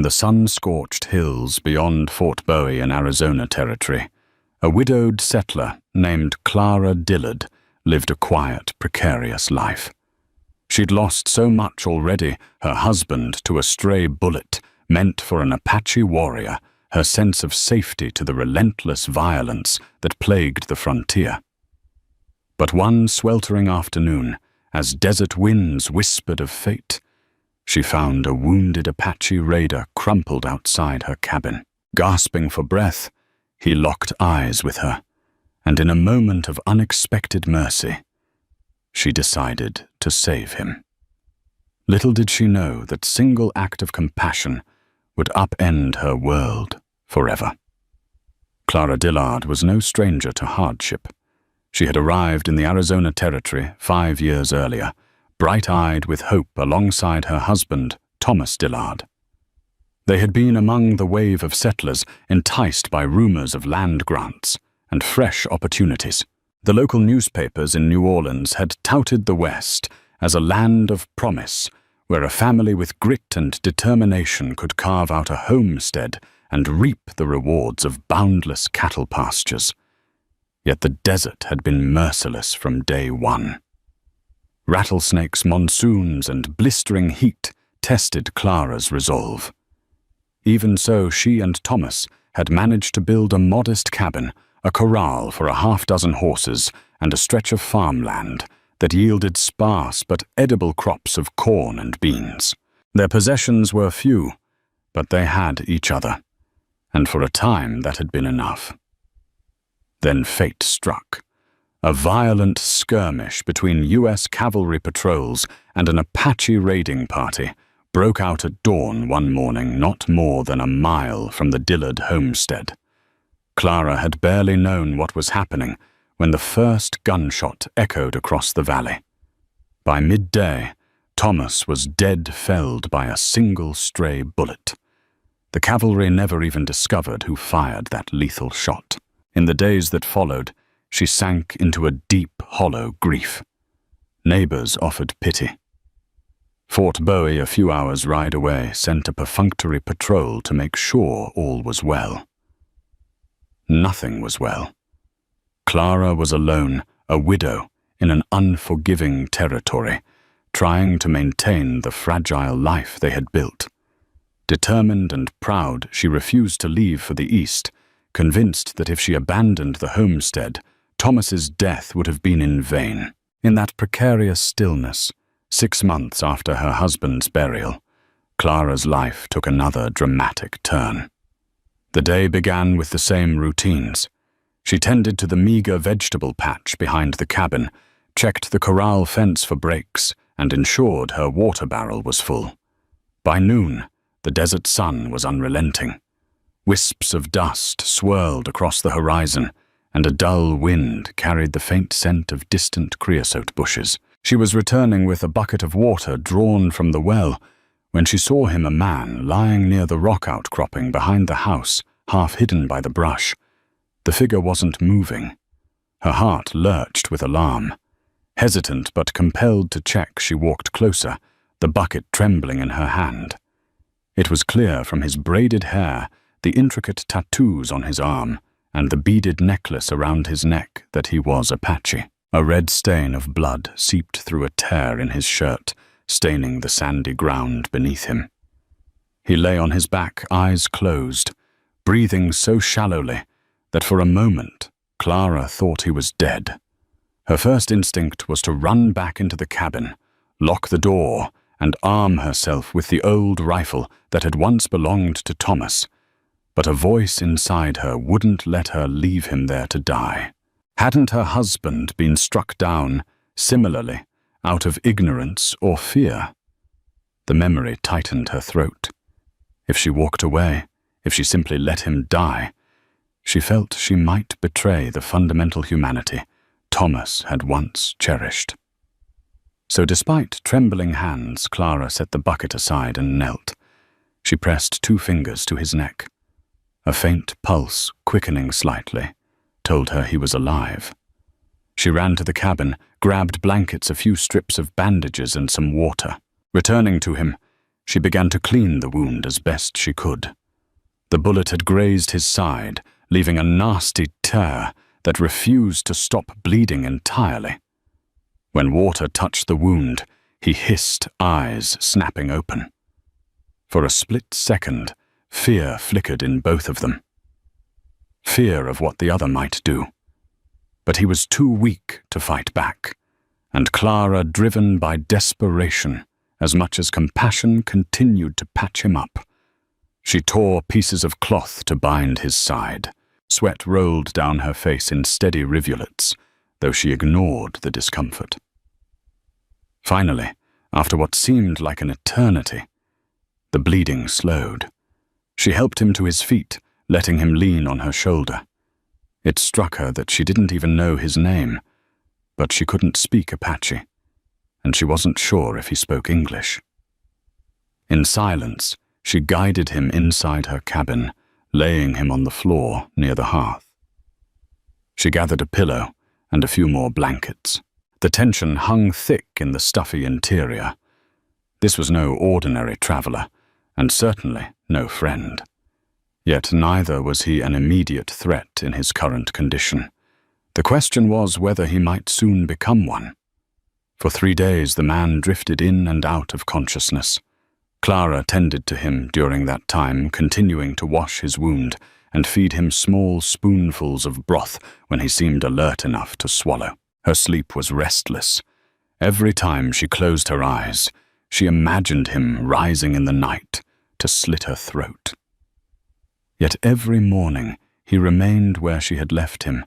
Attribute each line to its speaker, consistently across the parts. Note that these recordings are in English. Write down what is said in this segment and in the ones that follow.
Speaker 1: the sun-scorched hills beyond Fort Bowie in Arizona Territory, a widowed settler named Clara Dillard lived a quiet, precarious life. She'd lost so much already, her husband to a stray bullet meant for an Apache warrior, her sense of safety to the relentless violence that plagued the frontier. But one sweltering afternoon, as desert winds whispered of fate, she found a wounded Apache raider crumpled outside her cabin. Gasping for breath, he locked eyes with her, and in a moment of unexpected mercy, she decided to save him. Little did she know that single act of compassion would upend her world forever. Clara Dillard was no stranger to hardship. She had arrived in the Arizona Territory 5 years earlier, bright-eyed with hope alongside her husband, Thomas Dillard. They had been among the wave of settlers enticed by rumors of land grants and fresh opportunities. The local newspapers in New Orleans had touted the West as a land of promise, where a family with grit and determination could carve out a homestead and reap the rewards of boundless cattle pastures. Yet the desert had been merciless from day one. Rattlesnakes, monsoons, and blistering heat tested Clara's resolve. Even so, she and Thomas had managed to build a modest cabin, a corral for a half-dozen horses, and a stretch of farmland that yielded sparse but edible crops of corn and beans. Their possessions were few, but they had each other, and for a time that had been enough. Then fate struck. A violent skirmish between U.S. cavalry patrols and an Apache raiding party broke out at dawn one morning not more than a mile from the Dillard homestead. Clara had barely known what was happening when the first gunshot echoed across the valley. By midday, Thomas was dead felled by a single stray bullet. The cavalry never even discovered who fired that lethal shot. In the days that followed, she sank into a deep, hollow grief. Neighbors offered pity. Fort Bowie, a few hours' ride away, sent a perfunctory patrol to make sure all was well. Nothing was well. Clara was alone, a widow, in an unforgiving territory, trying to maintain the fragile life they had built. Determined and proud, she refused to leave for the east, convinced that if she abandoned the homestead, Thomas's death would have been in vain. In that precarious stillness, 6 months after her husband's burial, Clara's life took another dramatic turn. The day began with the same routines. She tended to the meager vegetable patch behind the cabin, checked the corral fence for breaks, and ensured her water barrel was full. By noon, the desert sun was unrelenting. Wisps of dust swirled across the horizon, and a dull wind carried the faint scent of distant creosote bushes. She was returning with a bucket of water drawn from the well when she saw him, a man, lying near the rock outcropping behind the house, half hidden by the brush. The figure wasn't moving. Her heart lurched with alarm. Hesitant but compelled to check, she walked closer, the bucket trembling in her hand. It was clear from his braided hair, the intricate tattoos on his arm, and the beaded necklace around his neck that he was Apache. A red stain of blood seeped through a tear in his shirt, staining the sandy ground beneath him. He lay on his back, eyes closed, breathing so shallowly that for a moment Clara thought he was dead. Her first instinct was to run back into the cabin, lock the door, and arm herself with the old rifle that had once belonged to Thomas, but a voice inside her wouldn't let her leave him there to die. Hadn't her husband been struck down, similarly, out of ignorance or fear? The memory tightened her throat. If she walked away, if she simply let him die, she felt she might betray the fundamental humanity Thomas had once cherished. So despite trembling hands, Clara set the bucket aside and knelt. She pressed 2 fingers to his neck. A faint pulse, quickening slightly, told her he was alive. She ran to the cabin, grabbed blankets, a few strips of bandages, and some water. Returning to him, She began to clean the wound as best she could. The bullet had grazed his side, leaving a nasty tear that refused to stop bleeding entirely. When water touched the wound, he hissed, eyes snapping open. For a split second, fear flickered in both of them. Fear of what the other might do. But he was too weak to fight back, and Clara, driven by desperation, as much as compassion, continued to patch him up. She tore pieces of cloth to bind his side. Sweat rolled down her face in steady rivulets, though she ignored the discomfort. Finally, after what seemed like an eternity, the bleeding slowed. She helped him to his feet, letting him lean on her shoulder. It struck her that she didn't even know his name, but she couldn't speak Apache, and she wasn't sure if he spoke English. In silence, she guided him inside her cabin, laying him on the floor near the hearth. She gathered a pillow and a few more blankets. The tension hung thick in the stuffy interior. This was no ordinary traveler, and certainly no friend. Yet neither was he an immediate threat in his current condition. The question was whether he might soon become one. For 3 days the man drifted in and out of consciousness. Clara tended to him during that time, continuing to wash his wound and feed him small spoonfuls of broth when he seemed alert enough to swallow. Her sleep was restless. Every time she closed her eyes, she imagined him rising in the night to slit her throat. Yet every morning he remained where she had left him,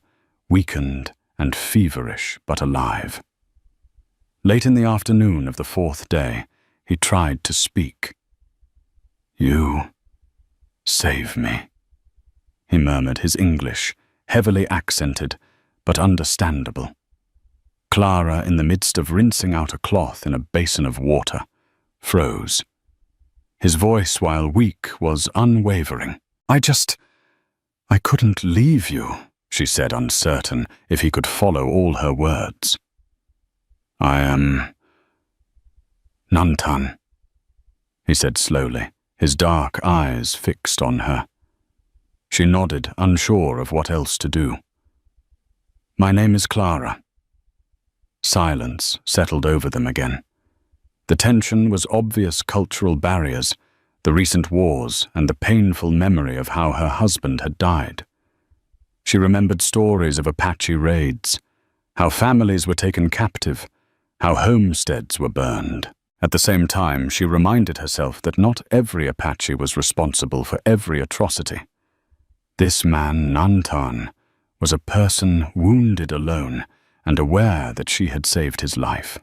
Speaker 1: weakened and feverish but alive. Late in the afternoon of the 4th day, he tried to speak. "You save me," he murmured, his English, heavily accented, but understandable. Clara, in the midst of rinsing out a cloth in a basin of water, froze. His voice, while weak, was unwavering. I couldn't leave you," she said, uncertain if he could follow all her words. "I am Nantan," he said slowly, his dark eyes fixed on her. She nodded, unsure of what else to do. "My name is Clara." Silence settled over them again. The tension was obvious cultural barriers, the recent wars and the painful memory of how her husband had died. She remembered stories of Apache raids, how families were taken captive, how homesteads were burned. At the same time, she reminded herself that not every Apache was responsible for every atrocity. This man, Nantan, was a person wounded alone and aware that she had saved his life.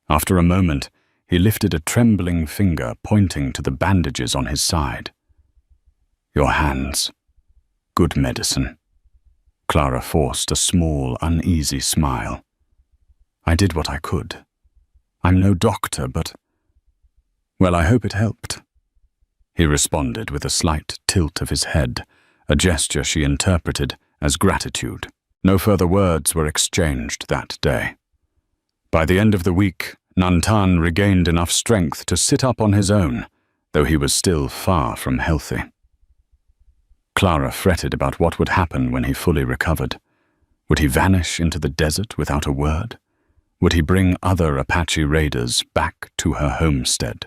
Speaker 1: After a moment, he lifted a trembling finger pointing to the bandages on his side. "Your hands. Good medicine." Clara forced a small, uneasy smile. "I did what I could. I'm no doctor, but... well, I hope it helped." He responded with a slight tilt of his head, a gesture she interpreted as gratitude. No further words were exchanged that day. By the end of the week, Nantan regained enough strength to sit up on his own, though he was still far from healthy. Clara fretted about what would happen when he fully recovered. Would he vanish into the desert without a word? Would he bring other Apache raiders back to her homestead?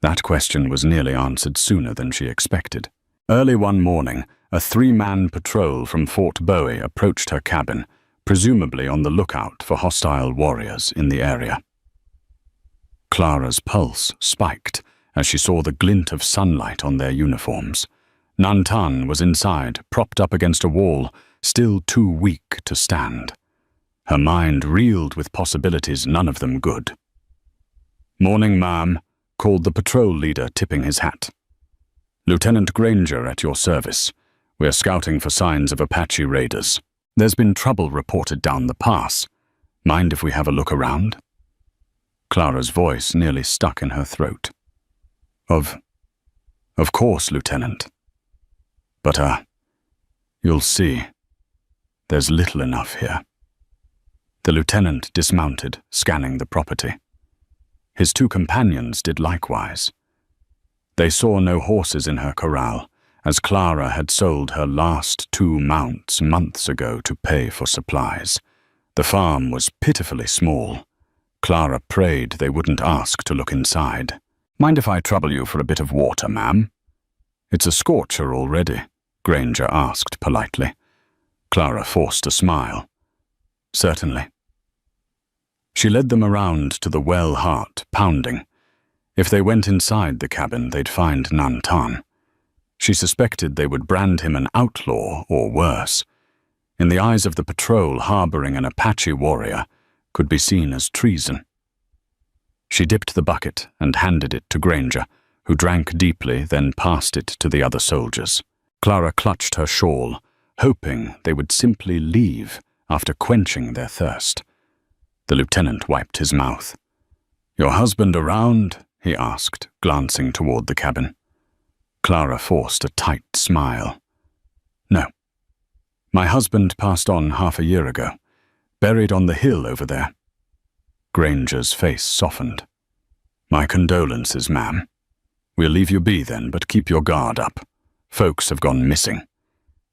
Speaker 1: That question was nearly answered sooner than she expected. Early one morning, a 3-man patrol from Fort Bowie approached her cabin, presumably on the lookout for hostile warriors in the area. Clara's pulse spiked as she saw the glint of sunlight on their uniforms. Nantan was inside, propped up against a wall, still too weak to stand. Her mind reeled with possibilities, none of them good. "Morning, ma'am," called the patrol leader, tipping his hat. "Lieutenant Granger at your service. We're scouting for signs of Apache raiders. There's been trouble reported down the pass. Mind if we have a look around?" Clara's voice nearly stuck in her throat. Of course, Lieutenant. But, you'll see. There's little enough here." The lieutenant dismounted, scanning the property. His two companions did likewise. They saw no horses in her corral, as Clara had sold her last 2 mounts months ago to pay for supplies. The farm was pitifully small. Clara prayed they wouldn't ask to look inside. "Mind if I trouble you for a bit of water, ma'am?" "It's a scorcher already," Granger asked politely. Clara forced a smile. "Certainly." She led them around to the well heart, pounding. If they went inside the cabin, they'd find Nantan. She suspected they would brand him an outlaw or worse. In the eyes of the patrol, harboring an Apache warrior could be seen as treason. She dipped the bucket and handed it to Granger, who drank deeply, then passed it to the other soldiers. Clara clutched her shawl, hoping they would simply leave after quenching their thirst. The lieutenant wiped his mouth. "Your husband around?" he asked, glancing toward the cabin. Clara forced a tight smile. "No. My husband passed on half a year ago, buried on the hill over there." Granger's face softened. "My condolences, ma'am. We'll leave you be then, but keep your guard up. Folks have gone missing.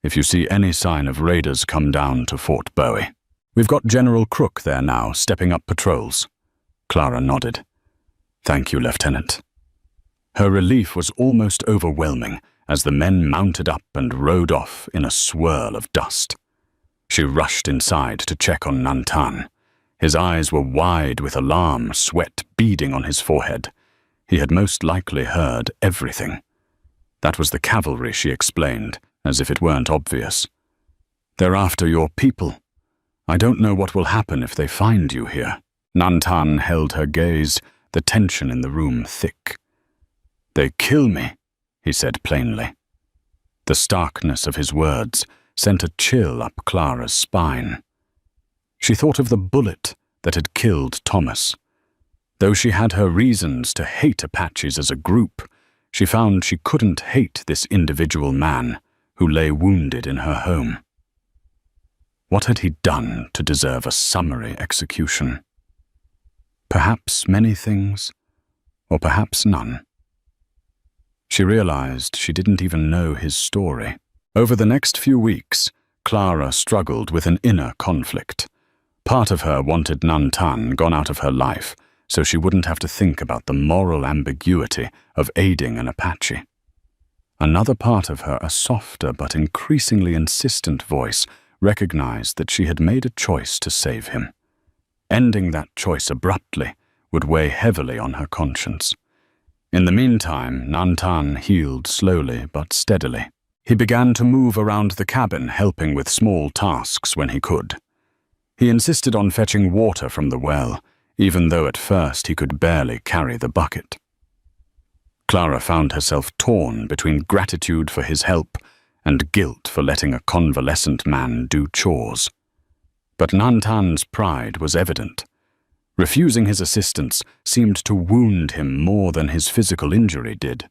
Speaker 1: If you see any sign of raiders, come down to Fort Bowie. We've got General Crook there now, stepping up patrols." Clara nodded. "Thank you, Lieutenant." Her relief was almost overwhelming as the men mounted up and rode off in a swirl of dust. She rushed inside to check on Nantan. His eyes were wide with alarm, sweat beading on his forehead. He had most likely heard everything. "That was the cavalry," she explained, as if it weren't obvious. "They're after your people. I don't know what will happen if they find you here." Nantan held her gaze, the tension in the room thick. "They kill me," he said plainly. The starkness of his words sent a chill up Clara's spine. She thought of the bullet that had killed Thomas. Though she had her reasons to hate Apaches as a group, she found she couldn't hate this individual man who lay wounded in her home. What had he done to deserve a summary execution? Perhaps many things, or perhaps none. She realized she didn't even know his story. Over the next few weeks, Clara struggled with an inner conflict. Part of her wanted Nantan gone out of her life, so she wouldn't have to think about the moral ambiguity of aiding an Apache. Another part of her, a softer but increasingly insistent voice, recognized that she had made a choice to save him. Ending that choice abruptly would weigh heavily on her conscience. In the meantime, Nantan healed slowly but steadily. He began to move around the cabin, helping with small tasks when he could. He insisted on fetching water from the well, even though at first he could barely carry the bucket. Clara found herself torn between gratitude for his help and guilt for letting a convalescent man do chores. But Nantan's pride was evident. Refusing his assistance seemed to wound him more than his physical injury did.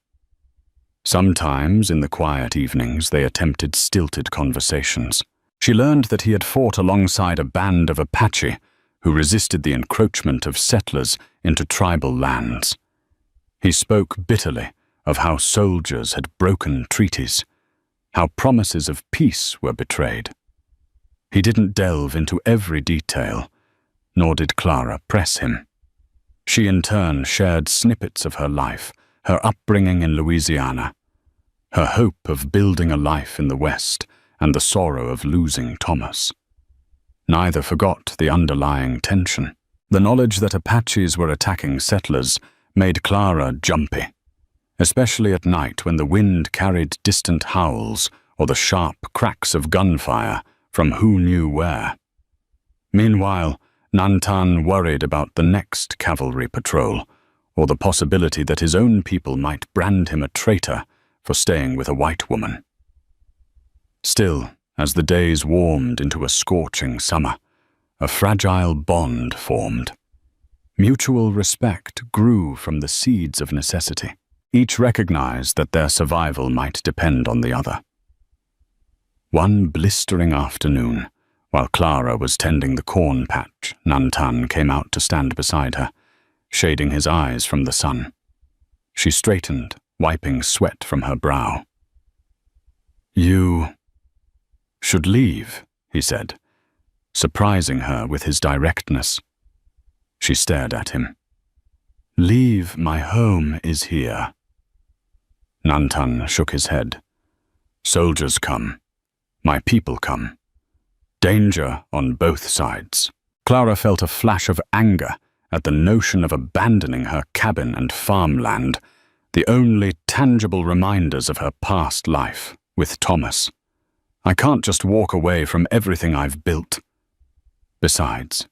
Speaker 1: Sometimes, in the quiet evenings, they attempted stilted conversations. She learned that he had fought alongside a band of Apache who resisted the encroachment of settlers into tribal lands. He spoke bitterly of how soldiers had broken treaties, how promises of peace were betrayed. He didn't delve into every detail, nor did Clara press him. She in turn shared snippets of her life, her upbringing in Louisiana, her hope of building a life in the West, and the sorrow of losing Thomas. Neither forgot the underlying tension. The knowledge that Apaches were attacking settlers made Clara jumpy, especially at night when the wind carried distant howls or the sharp cracks of gunfire from who knew where. Meanwhile, Nantan worried about the next cavalry patrol, or the possibility that his own people might brand him a traitor for staying with a white woman. Still, as the days warmed into a scorching summer, a fragile bond formed. Mutual respect grew from the seeds of necessity. Each recognized that their survival might depend on the other. One blistering afternoon, while Clara was tending the corn patch, Nantan came out to stand beside her. shading his eyes from the sun. She straightened, wiping sweat from her brow. "You should leave," he said, surprising her with his directness. She stared at him. "Leave, my home is here." Nantan shook his head. "Soldiers come. My people come. Danger on both sides." Clara felt a flash of anger at the notion of abandoning her cabin and farmland, the only tangible reminders of her past life with Thomas. "I can't just walk away from everything I've built. Besides,"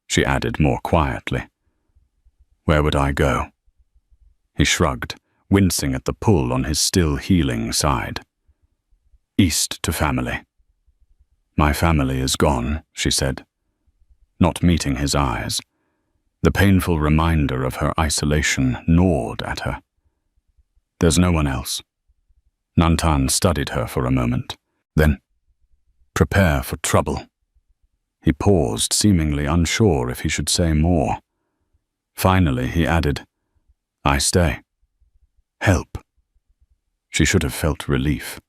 Speaker 1: she added more quietly, "where would I go?" He shrugged, wincing at the pull on his still healing side. "East to family." "My family is gone," she said, not meeting his eyes. The painful reminder of her isolation gnawed at her. "There's no one else." Nantan studied her for a moment. Then, "Prepare for trouble." He paused, seemingly unsure if he should say more. Finally, he added, "I stay. Help." She should have felt relief.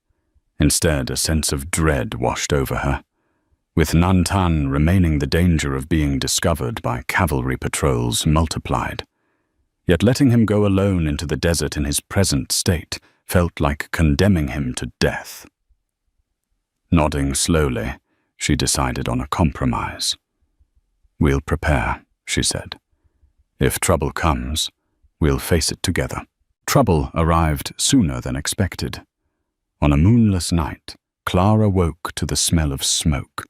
Speaker 1: Instead, a sense of dread washed over her. With Nantan remaining, the danger of being discovered by cavalry patrols multiplied. Yet letting him go alone into the desert in his present state felt like condemning him to death. Nodding slowly, she decided on a compromise. "We'll prepare," she said. "If trouble comes, we'll face it together." Trouble arrived sooner than expected. On a moonless night, Clara woke to the smell of smoke.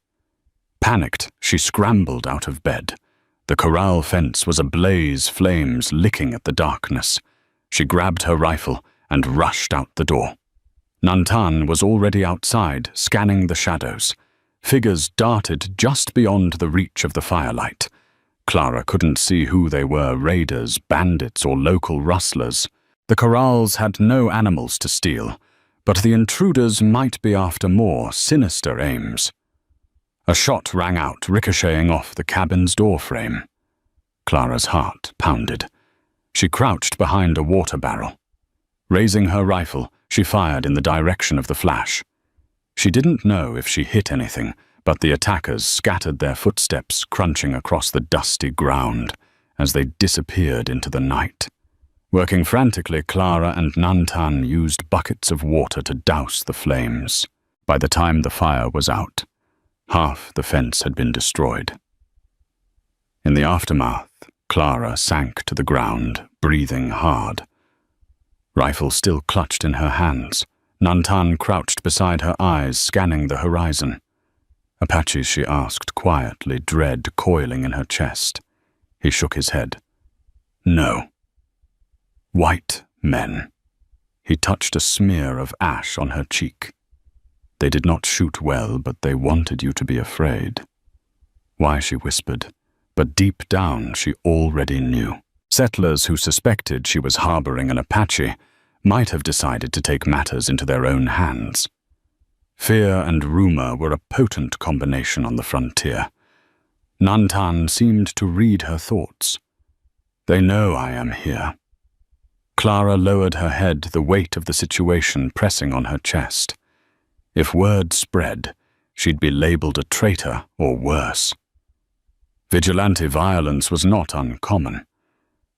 Speaker 1: Panicked, she scrambled out of bed. The corral fence was ablaze, flames licking at the darkness. She grabbed her rifle and rushed out the door. Nantan was already outside, scanning the shadows. Figures darted just beyond the reach of the firelight. Clara couldn't see who they were, raiders, bandits, or local rustlers. The corrals had no animals to steal, but the intruders might be after more sinister aims. A shot rang out, ricocheting off the cabin's doorframe. Clara's heart pounded. She crouched behind a water barrel. Raising her rifle, she fired in the direction of the flash. She didn't know if she hit anything, but the attackers scattered their footsteps, crunching across the dusty ground as they disappeared into the night. Working frantically, Clara and Nantan used buckets of water to douse the flames. By the time the fire was out, half the fence had been destroyed. In the aftermath, Clara sank to the ground, breathing hard. Rifle still clutched in her hands, Nantan crouched beside her eyes, scanning the horizon. "Apaches?" she asked quietly, dread coiling in her chest. He shook his head. "No. White men." He touched a smear of ash on her cheek. "They did not shoot well, but they wanted you to be afraid." Why, she whispered, but deep down she already knew. Settlers who suspected she was harboring an Apache might have decided to take matters into their own hands. Fear and rumor were a potent combination on the frontier. Nantan seemed to read her thoughts. "They know I am here." Clara lowered her head, the weight of the situation pressing on her chest. If word spread, she'd be labeled a traitor or worse. Vigilante violence was not uncommon.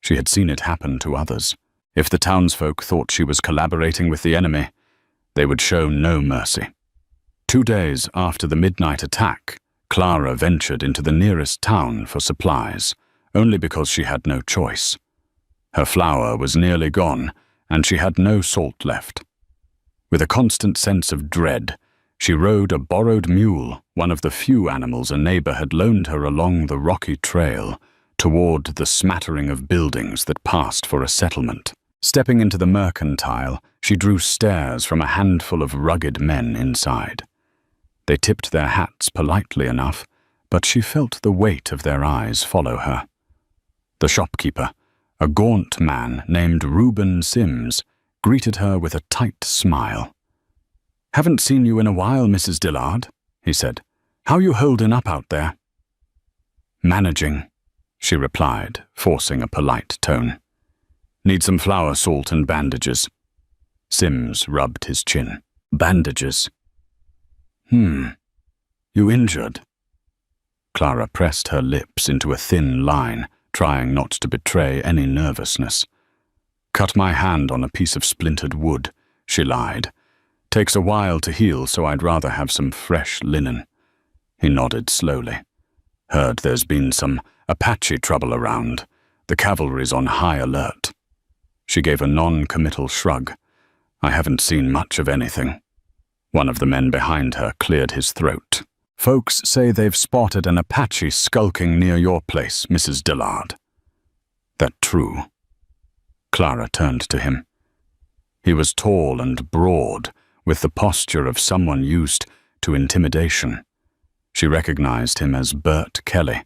Speaker 1: She had seen it happen to others. If the townsfolk thought she was collaborating with the enemy, they would show no mercy. 2 days after the midnight attack, Clara ventured into the nearest town for supplies, only because she had no choice. Her flour was nearly gone, and she had no salt left. With a constant sense of dread, she rode a borrowed mule, one of the few animals a neighbor had loaned her, along the rocky trail toward the smattering of buildings that passed for a settlement. Stepping into the mercantile, she drew stares from a handful of rugged men inside. They tipped their hats politely enough, but she felt the weight of their eyes follow her. The shopkeeper, a gaunt man named Reuben Sims, greeted her with a tight smile. "Haven't seen you in a while, Mrs. Dillard," he said. "How you holding up out there?" "Managing," she replied, forcing a polite tone. Need some flour, salt, and bandages. Sims rubbed his chin. Bandages. You injured? Clara pressed her lips into a thin line, trying not to betray any nervousness. Cut my hand on a piece of splintered wood, she lied. Takes a while to heal, so I'd rather have some fresh linen. He nodded slowly. Heard there's been some Apache trouble around. The cavalry's on high alert. She gave a non-committal shrug. I haven't seen much of anything. One of the men behind her cleared his throat. Folks say they've spotted an Apache skulking near your place, Mrs. Dillard. That true? Clara turned to him. He was tall and broad, with the posture of someone used to intimidation. She recognized him as Bert Kelly,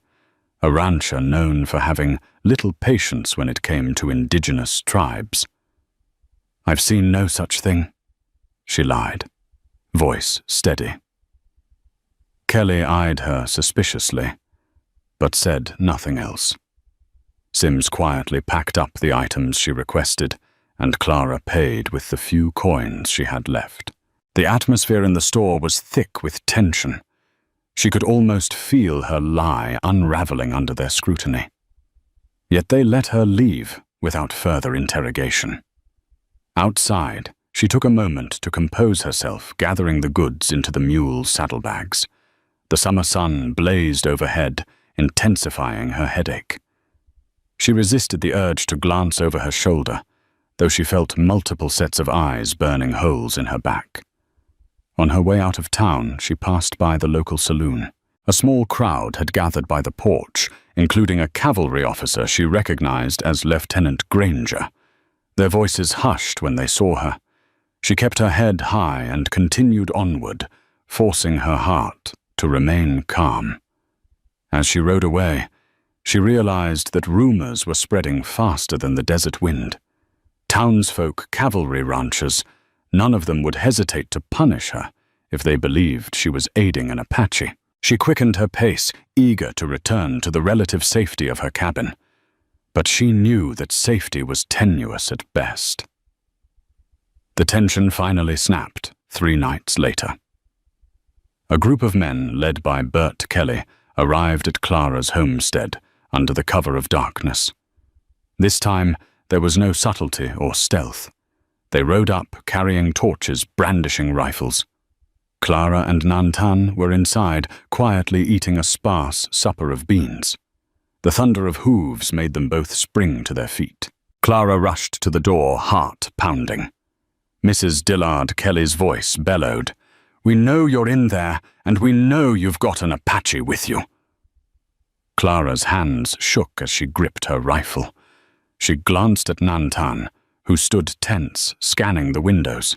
Speaker 1: a rancher known for having little patience when it came to indigenous tribes. I've seen no such thing, she lied, voice steady. Kelly eyed her suspiciously, but said nothing else. Sims quietly packed up the items she requested, and Clara paid with the few coins she had left. The atmosphere in the store was thick with tension. She could almost feel her lie unraveling under their scrutiny. Yet they let her leave without further interrogation. Outside, she took a moment to compose herself, gathering the goods into the mule's saddlebags. The summer sun blazed overhead, intensifying her headache. She resisted the urge to glance over her shoulder, though she felt multiple sets of eyes burning holes in her back. On her way out of town, she passed by the local saloon. A small crowd had gathered by the porch, including a cavalry officer she recognized as Lieutenant Granger. Their voices hushed when they saw her. She kept her head high and continued onward, forcing her heart to remain calm. As she rode away, she realized that rumors were spreading faster than the desert wind. Townsfolk, cavalry ranchers, none of them would hesitate to punish her if they believed she was aiding an Apache. She quickened her pace, eager to return to the relative safety of her cabin. But she knew that safety was tenuous at best. The tension finally snapped 3 nights later. A group of men, led by Bert Kelly, arrived at Clara's homestead under the cover of darkness. This time, there was no subtlety or stealth. They rode up, carrying torches, brandishing rifles. Clara and Nantan were inside, quietly eating a sparse supper of beans. The thunder of hooves made them both spring to their feet. Clara rushed to the door, heart pounding. Mrs. Dillard Kelly's voice bellowed, "We know you're in there, and we know you've got an Apache with you." Clara's hands shook as she gripped her rifle. She glanced at Nantan, who stood tense, scanning the windows.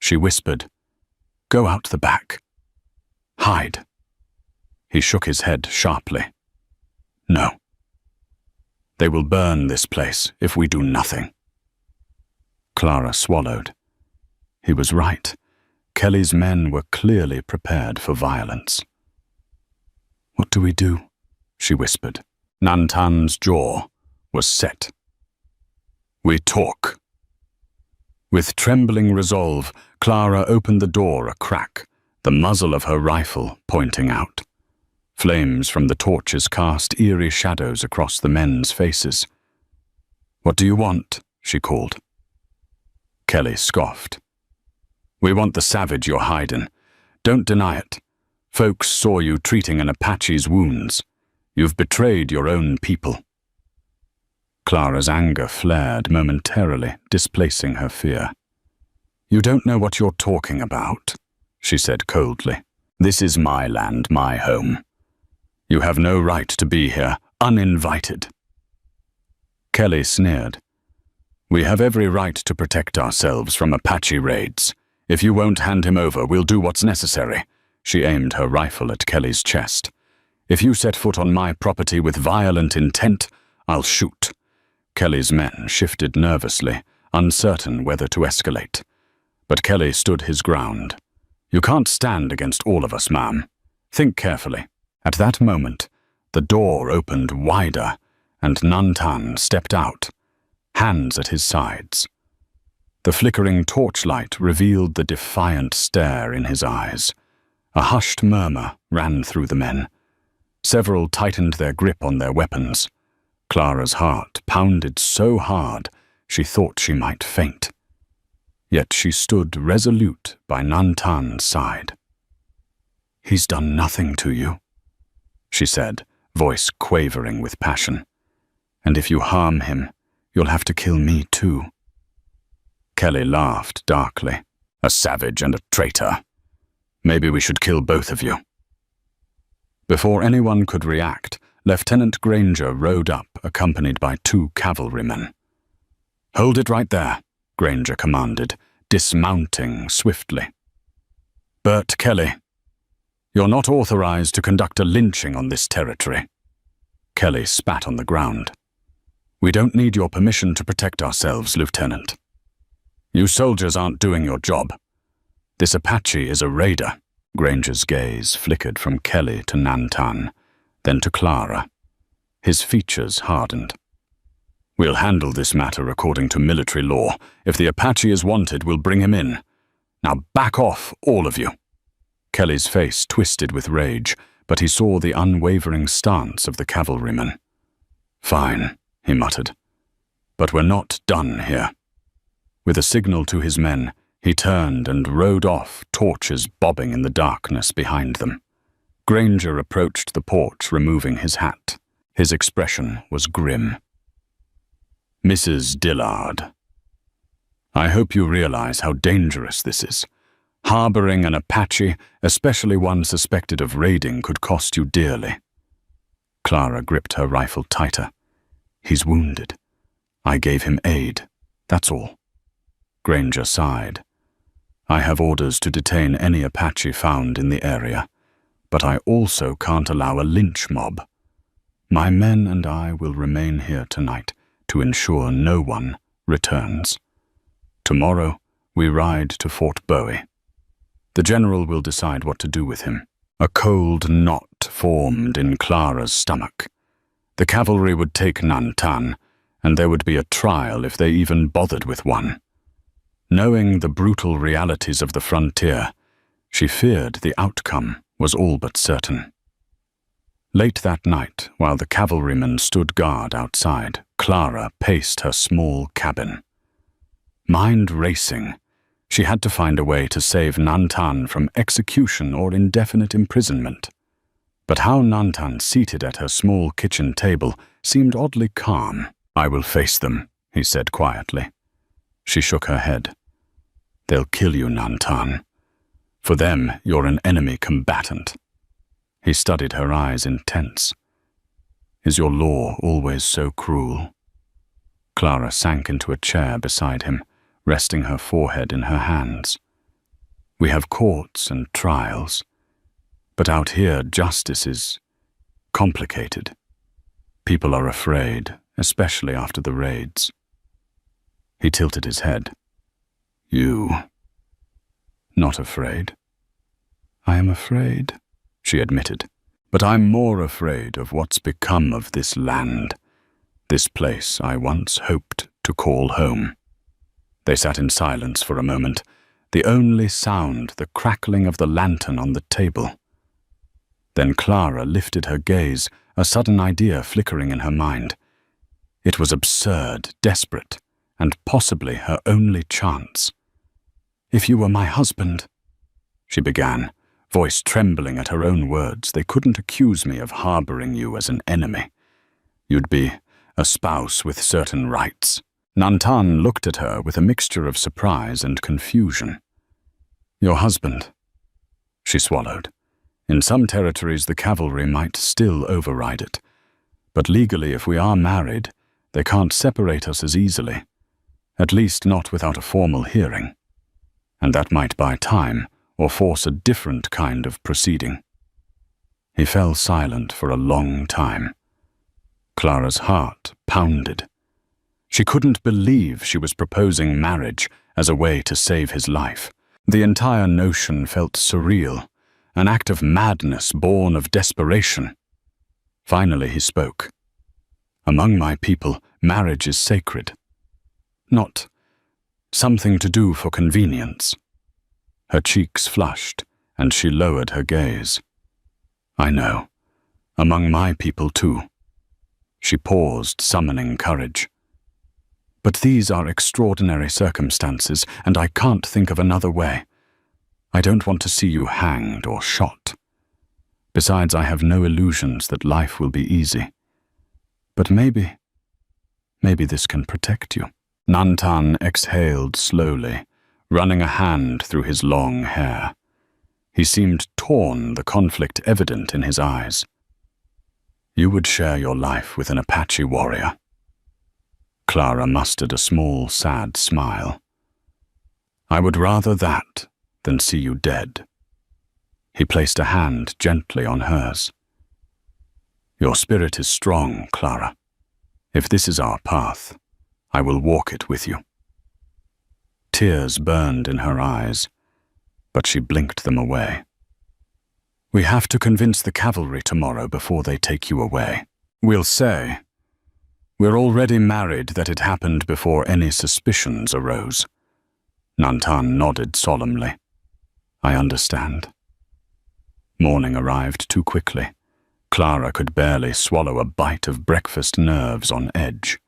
Speaker 1: She whispered, "Go out the back. Hide." He shook his head sharply. "No. They will burn this place if we do nothing." Clara swallowed. He was right. Kelly's men were clearly prepared for violence. "What do we do?" she whispered. Nantan's jaw was set. "We talk." With trembling resolve, Clara opened the door a crack, the muzzle of her rifle pointing out. Flames from the torches cast eerie shadows across the men's faces. "What do you want?" she called. Kelly scoffed. "We want the savage you're hiding. Don't deny it. Folks saw you treating an Apache's wounds. You've betrayed your own people." Clara's anger flared momentarily, displacing her fear. "You don't know what you're talking about," she said coldly. "This is my land, my home. You have no right to be here, uninvited." Kelly sneered. "We have every right to protect ourselves from Apache raids. If you won't hand him over, we'll do what's necessary." She aimed her rifle at Kelly's chest. "If you set foot on my property with violent intent, I'll shoot." Kelly's men shifted nervously, uncertain whether to escalate. But Kelly stood his ground. "You can't stand against all of us, ma'am. Think carefully." At that moment, the door opened wider, and Nantan stepped out, hands at his sides. The flickering torchlight revealed the defiant stare in his eyes. A hushed murmur ran through the men. Several tightened their grip on their weapons. Clara's heart pounded so hard she thought she might faint. Yet she stood resolute by Nantan's side. "He's done nothing to you," she said, voice quavering with passion. "And if you harm him, you'll have to kill me too." Kelly laughed darkly. "A savage and a traitor. Maybe we should kill both of you." Before anyone could react, Lieutenant Granger rode up, accompanied by 2 cavalrymen. "Hold it right there," Granger commanded, dismounting swiftly. "Bert Kelly, you're not authorized to conduct a lynching on this territory." Kelly spat on the ground. "We don't need your permission to protect ourselves, Lieutenant. You soldiers aren't doing your job. This Apache is a raider." Granger's gaze flickered from Kelly to Nantan, then to Clara. His features hardened. "We'll handle this matter according to military law. If the Apache is wanted, we'll bring him in. Now back off, all of you." Kelly's face twisted with rage, but he saw the unwavering stance of the cavalryman. "Fine," he muttered. "But we're not done here." With a signal to his men, he turned and rode off, torches bobbing in the darkness behind them. Granger approached the porch, removing his hat. His expression was grim. "Mrs. Dillard, I hope you realize how dangerous this is. Harboring an Apache, especially one suspected of raiding, could cost you dearly." Clara gripped her rifle tighter. "He's wounded. I gave him aid. That's all." Granger sighed. "I have orders to detain any Apache found in the area, but I also can't allow a lynch mob. My men and I will remain here tonight to ensure no one returns. Tomorrow, we ride to Fort Bowie. The general will decide what to do with him." A cold knot formed in Clara's stomach. The cavalry would take Nantan, and there would be a trial if they even bothered with one. Knowing the brutal realities of the frontier, she feared the outcome was all but certain. Late that night, while the cavalrymen stood guard outside, Clara paced her small cabin. Mind racing, she had to find a way to save Nantan from execution or indefinite imprisonment. But how Nantan, seated at her small kitchen table, seemed oddly calm. "I will face them," he said quietly. She shook her head. "They'll kill you, Nantan. For them, you're an enemy combatant." He studied her eyes intense. "Is your law always so cruel?" Clara sank into a chair beside him, resting her forehead in her hands. "We have courts and trials, but out here justice is complicated. People are afraid, especially after the raids." He tilted his head. "You?" "Not afraid." "I am afraid," she admitted. "But I'm more afraid of what's become of this land, this place I once hoped to call home." They sat in silence for a moment, the only sound the crackling of the lantern on the table. Then Clara lifted her gaze, a sudden idea flickering in her mind. It was absurd, desperate, and possibly her only chance. "If you were my husband," she began, voice trembling at her own words. "They couldn't accuse me of harboring you as an enemy. You'd be a spouse with certain rights." Nantan looked at her with a mixture of surprise and confusion. "Your husband," she swallowed. "In some territories the cavalry might still override it, but legally if we are married, they can't separate us as easily, at least not without a formal hearing. And that might buy time or force a different kind of proceeding." He fell silent for a long time. Clara's heart pounded. She couldn't believe she was proposing marriage as a way to save his life. The entire notion felt surreal, an act of madness born of desperation. Finally he spoke. "Among my people, marriage is sacred. Not something to do for convenience." Her cheeks flushed, and she lowered her gaze. "I know. Among my people too." She paused, summoning courage. "But these are extraordinary circumstances, and I can't think of another way. I don't want to see you hanged or shot. Besides, I have no illusions that life will be easy. But maybe this can protect you." Nantan exhaled slowly, running a hand through his long hair. He seemed torn, the conflict evident in his eyes. "You would share your life with an Apache warrior." Clara mustered a small, sad smile. "I would rather that than see you dead." He placed a hand gently on hers. "Your spirit is strong, Clara. If this is our path, I will walk it with you." Tears burned in her eyes, but she blinked them away. "We have to convince the cavalry tomorrow before they take you away. We'll say we're already married, that it happened before any suspicions arose." Nantan nodded solemnly. "I understand." Morning arrived too quickly. Clara could barely swallow a bite of breakfast, nerves on edge.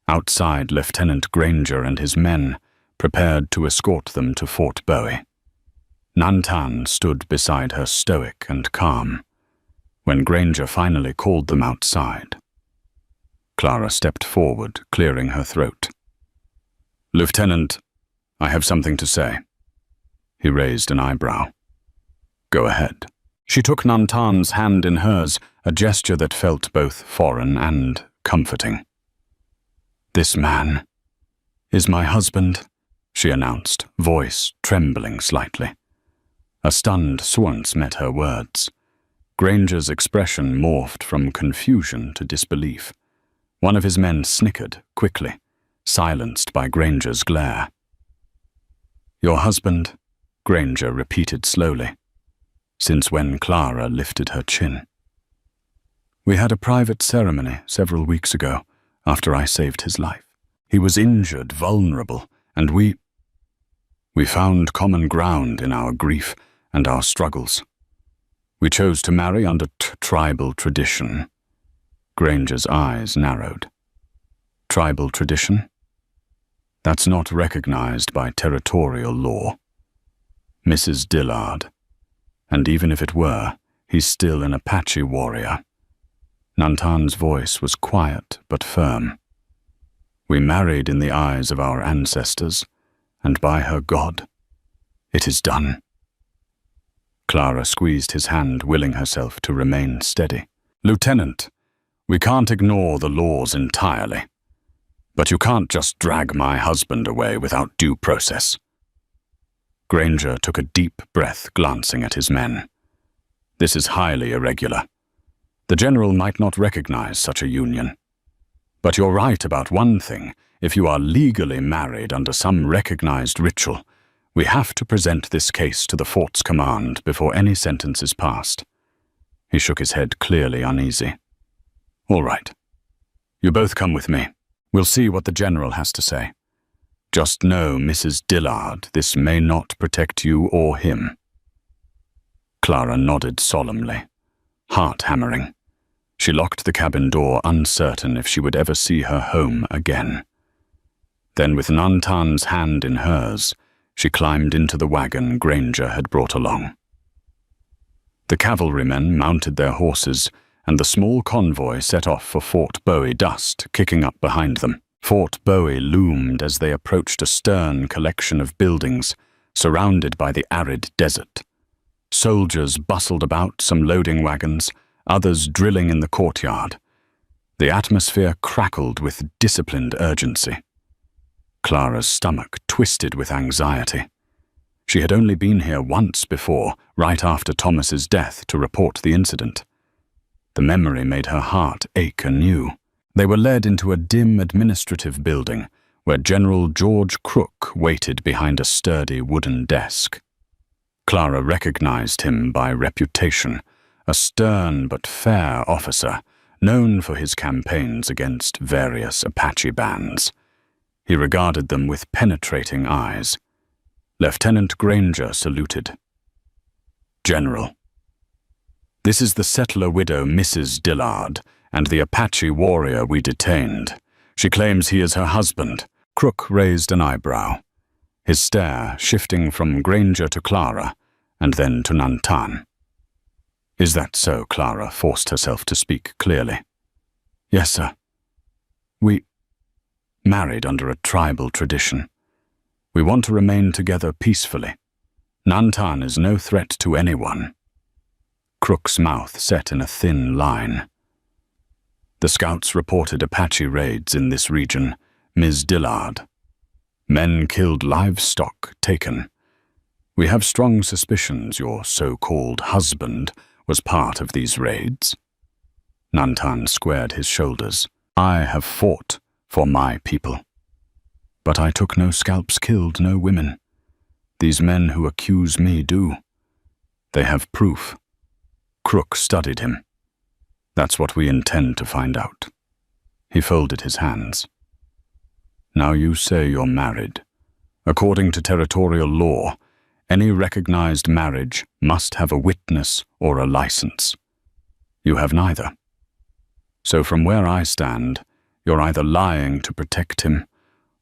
Speaker 1: Outside, Lieutenant Granger and his men prepared to escort them to Fort Bowie. Nantan stood beside her, stoic and calm. When Granger finally called them outside, Clara stepped forward, clearing her throat. "Lieutenant, I have something to say." He raised an eyebrow. "Go ahead." She took Nantan's hand in hers, a gesture that felt both foreign and comforting. "This man is my husband," she announced, voice trembling slightly. A stunned swartz met her words. Granger's expression morphed from confusion to disbelief. One of his men snickered quickly, silenced by Granger's glare. "Your husband," Granger repeated slowly. Since when Clara lifted her chin. "We had a private ceremony several weeks ago, after I saved his life. He was injured, vulnerable, and we found common ground in our grief and our struggles. We chose to marry under tribal tradition." Granger's eyes narrowed. "Tribal tradition? That's not recognized by territorial law. Mrs. Dillard. And even if it were, he's still an Apache warrior." Nantan's voice was quiet but firm. "We married in the eyes of our ancestors, and by her God, it is done." Clara squeezed his hand, willing herself to remain steady. "Lieutenant, we can't ignore the laws entirely. But you can't just drag my husband away without due process." Granger took a deep breath, glancing at his men. "This is highly irregular. The general might not recognize such a union. But you're right about one thing. If you are legally married under some recognized ritual, we have to present this case to the fort's command before any sentence is passed." He shook his head, clearly uneasy. "All right. You both come with me. We'll see what the general has to say. Just know, Mrs. Dillard, this may not protect you or him." Clara nodded solemnly, heart hammering. She locked the cabin door, uncertain if she would ever see her home again. Then, with Nantan's hand in hers, she climbed into the wagon Granger had brought along. The cavalrymen mounted their horses, and the small convoy set off for Fort Bowie, dust kicking up behind them. Fort Bowie loomed as they approached a stern collection of buildings, surrounded by the arid desert. Soldiers bustled about, some loading wagons, others drilling in the courtyard. The atmosphere crackled with disciplined urgency. Clara's stomach twisted with anxiety. She had only been here once before, right after Thomas's death, to report the incident. The memory made her heart ache anew. They were led into a dim administrative building where General George Crook waited behind a sturdy wooden desk. Clara recognized him by reputation, a stern but fair officer, known for his campaigns against various Apache bands. He regarded them with penetrating eyes. Lieutenant Granger saluted. "General, this is the settler widow Mrs. Dillard and the Apache warrior we detained. She claims he is her husband." Crook raised an eyebrow, his stare shifting from Granger to Clara and then to Nantan. "Is that so?" Clara forced herself to speak clearly. "Yes, sir. We married under a tribal tradition. We want to remain together peacefully. Nantan is no threat to anyone." Crook's mouth set in a thin line. "The scouts reported Apache raids in this region, Ms. Dillard. Men killed, livestock taken. We have strong suspicions your so-called husband was part of these raids." Nantan squared his shoulders. "I have fought for my people. But I took no scalps, killed no women. These men who accuse me do. They have proof." Crook studied him. "That's what we intend to find out." He folded his hands. "Now you say you're married. According to territorial law, any recognized marriage must have a witness or a license. You have neither. So from where I stand, you're either lying to protect him,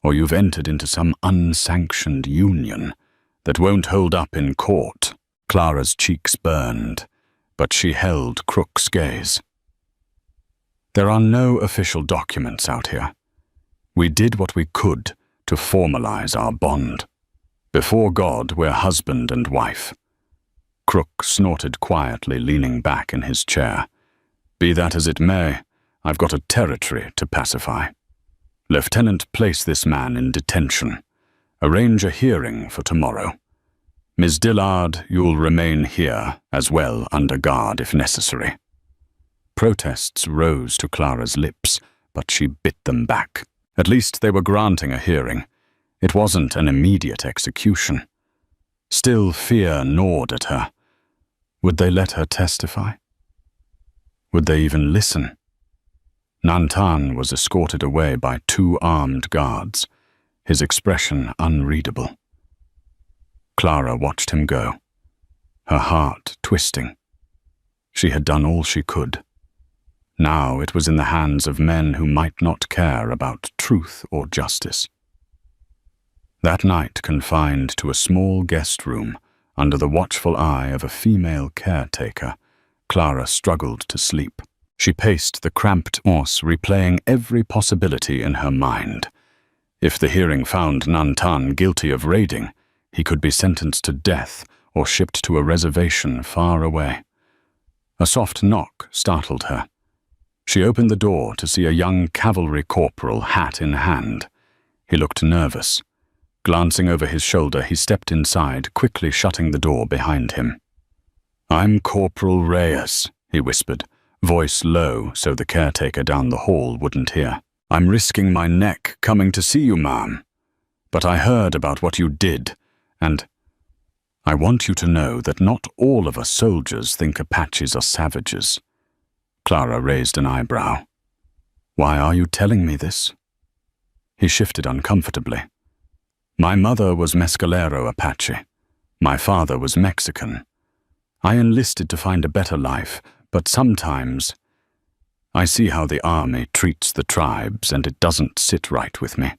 Speaker 1: or you've entered into some unsanctioned union that won't hold up in court." Clara's cheeks burned, but she held Crook's gaze. "There are no official documents out here. We did what we could to formalize our bond. Before God, we're husband and wife." Crook snorted quietly, leaning back in his chair. "Be that as it may, I've got a territory to pacify. Lieutenant, place this man in detention. Arrange a hearing for tomorrow. Ms. Dillard, you'll remain here, as well under guard if necessary." Protests rose to Clara's lips, but she bit them back. At least they were granting a hearing. It wasn't an immediate execution. Still, fear gnawed at her. Would they let her testify? Would they even listen? Nantan was escorted away by 2 armed guards, his expression unreadable. Clara watched him go, her heart twisting. She had done all she could. Now it was in the hands of men who might not care about truth or justice. That night, confined to a small guest room under the watchful eye of a female caretaker, Clara struggled to sleep. She paced the cramped house, replaying every possibility in her mind. If the hearing found Nantan guilty of raiding, he could be sentenced to death or shipped to a reservation far away. A soft knock startled her. She opened the door to see a young cavalry corporal, hat in hand. He looked nervous. Glancing over his shoulder, he stepped inside, quickly shutting the door behind him. "I'm Corporal Reyes," he whispered, voice low so the caretaker down the hall wouldn't hear. "I'm risking my neck coming to see you, ma'am. But I heard about what you did, and I want you to know that not all of us soldiers think Apaches are savages." Clara raised an eyebrow. "Why are you telling me this?" He shifted uncomfortably. "My mother was Mescalero Apache. My father was Mexican. I enlisted to find a better life, but sometimes I see how the army treats the tribes and it doesn't sit right with me.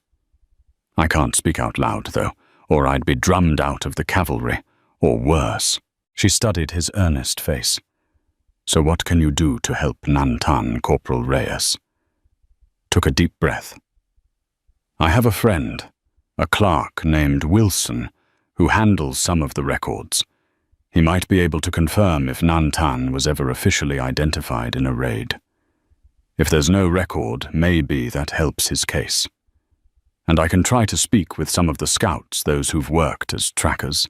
Speaker 1: I can't speak out loud, though, or I'd be drummed out of the cavalry, or worse." She studied his earnest face. "So what can you do to help Nantan, Corporal Reyes?" Took a deep breath. "I have a friend, a clerk named Wilson, who handles some of the records. He might be able to confirm if Nantan was ever officially identified in a raid. If there's no record, maybe that helps his case. And I can try to speak with some of the scouts, those who've worked as trackers.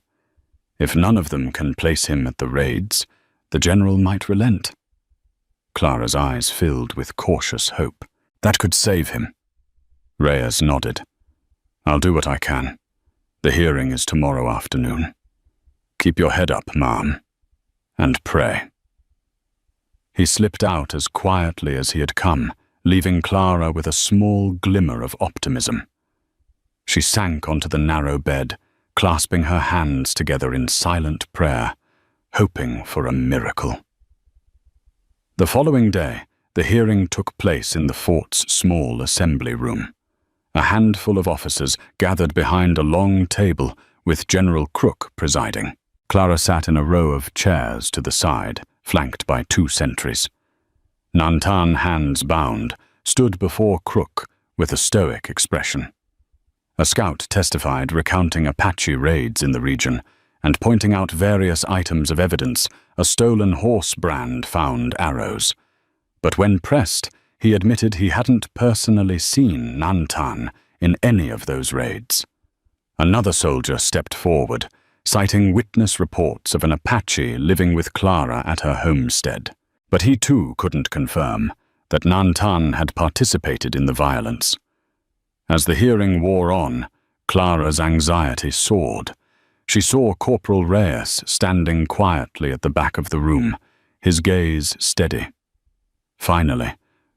Speaker 1: If none of them can place him at the raids, the general might relent." Clara's eyes filled with cautious hope. "That could save him." Reyes nodded. "I'll do what I can. The hearing is tomorrow afternoon. Keep your head up, ma'am, and pray." He slipped out as quietly as he had come, leaving Clara with a small glimmer of optimism. She sank onto the narrow bed, clasping her hands together in silent prayer, hoping for a miracle. The following day, the hearing took place in the fort's small assembly room. A handful of officers gathered behind a long table with General Crook presiding. Clara sat in a row of chairs to the side, flanked by 2 sentries. Nantan, hands bound, stood before Crook with a stoic expression. A scout testified, recounting Apache raids in the region and pointing out various items of evidence, a stolen horse brand found arrows. But when pressed, he admitted he hadn't personally seen Nantan in any of those raids. Another soldier stepped forward, citing witness reports of an Apache living with Clara at her homestead. But he too couldn't confirm that Nantan had participated in the violence. As the hearing wore on, Clara's anxiety soared. She saw Corporal Reyes standing quietly at the back of the room, his gaze steady. Finally,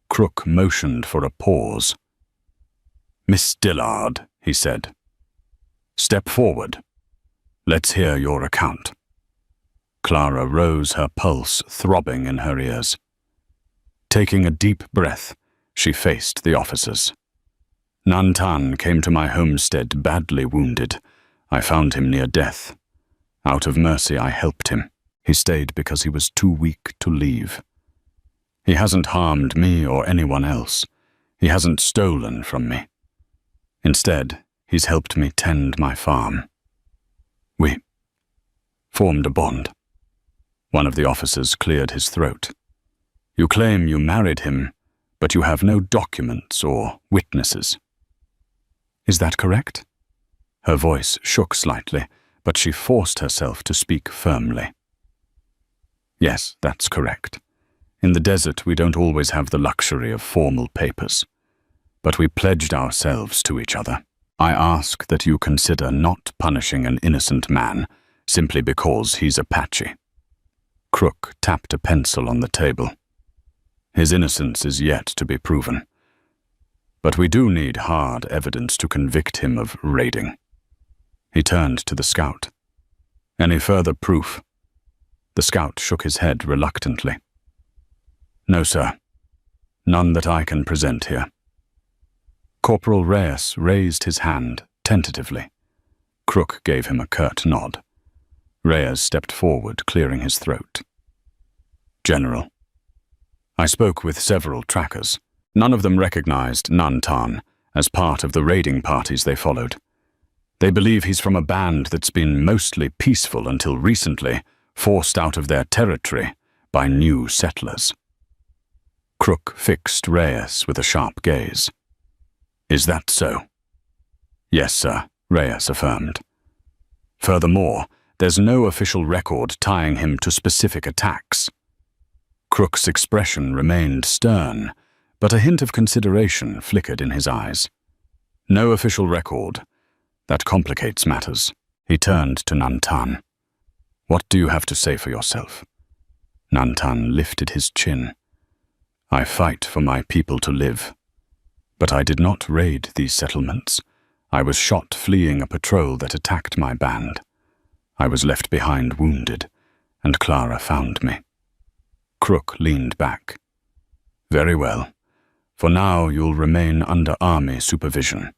Speaker 1: Crook motioned for a pause. "Miss Dillard," he said, "step forward. Let's hear your account." Clara rose, her pulse throbbing in her ears. Taking a deep breath, she faced the officers. "Nantan came to my homestead badly wounded. I found him near death. Out of mercy, I helped him. He stayed because he was too weak to leave. He hasn't harmed me or anyone else. He hasn't stolen from me. Instead, he's helped me tend my farm. We formed a bond." One of the officers cleared his throat. "You claim you married him, but you have no documents or witnesses. Is that correct?" Her voice shook slightly, but she forced herself to speak firmly. "Yes, that's correct. In the desert, we don't always have the luxury of formal papers. But we pledged ourselves to each other. I ask that you consider not punishing an innocent man simply because he's Apache." Crook tapped a pencil on the table. "His innocence is yet to be proven. But we do need hard evidence to convict him of raiding." He turned to the scout. "Any further proof?" The scout shook his head reluctantly. "No, sir. None that I can present here." Corporal Reyes raised his hand tentatively. Crook gave him a curt nod. Reyes stepped forward, clearing his throat. "General, I spoke with several trackers. None of them recognized Nantan as part of the raiding parties they followed. They believe he's from a band that's been mostly peaceful until recently, forced out of their territory by new settlers." Crook fixed Reyes with a sharp gaze. "Is that so?" "Yes, sir," Reyes affirmed. "Furthermore, there's no official record tying him to specific attacks." Crook's expression remained stern, but a hint of consideration flickered in his eyes. "No official record. That complicates matters." He turned to Nantan. "What do you have to say for yourself?" Nantan lifted his chin. "I fight for my people to live. But I did not raid these settlements. I was shot fleeing a patrol that attacked my band. I was left behind wounded, and Clara found me." Crook leaned back. "Very well. For now you'll remain under army supervision.